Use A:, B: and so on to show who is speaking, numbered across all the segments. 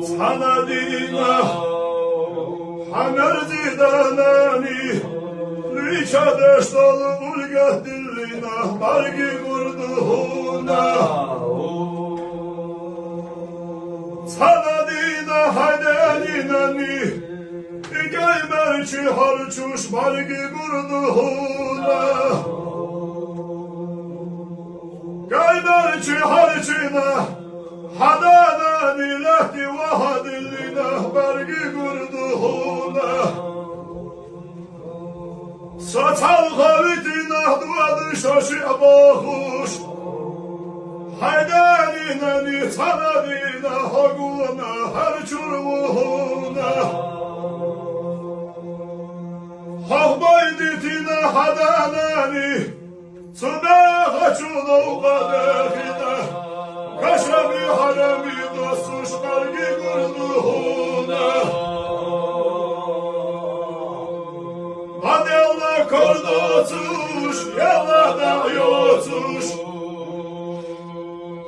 A: Sanadina Hamerzidanani Liçadeş dolu bulgat dillina Bargi kurduhuna Sanadina haydelinani Gaymerçi harçuş bargi kurduhuna Gaymerçi harçina Hadanani lehti vahadillina Bargi kurduhuna Saçal havitina duadı şaşı bahuş Haydalinani sanadina haguna her çurvuhuna Hahbayditina hadanani Sınağa çuluğ kadehine Kaşabi haremi dostuş bargi kurduhuna Hadi Allah kordu tuş, yalla da yotuş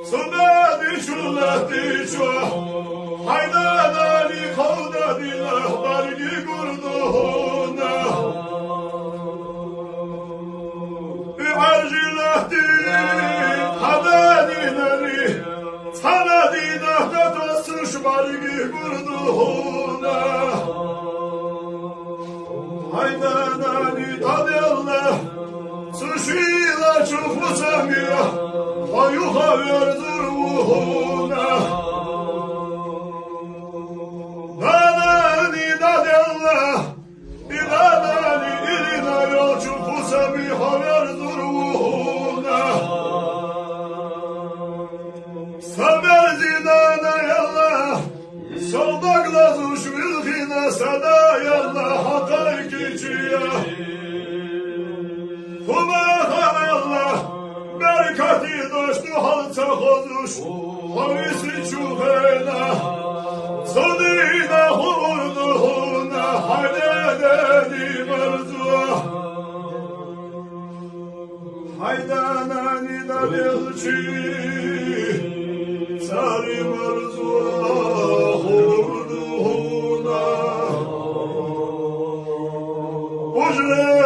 A: Sınağı çulahti çuah Haydanani kovda dilah bargi kurduhuna Arjilahti hadanilani Sanadina da dostuş bargi kurduhuna Haydanani tadillah Suşila çufu samiya Hayuha verduruhuna Danani tadillah İlanani ilina yol çufu samiha verduruhuna Samer zidana yallah Soldakla zuş vilhina sada yallah Hakaykiçiya Humaha yallah Berkati doştu halça hozuş Havisi çuhena Sonina hurduhuna Haydedeni merzua Haydanani da bilçi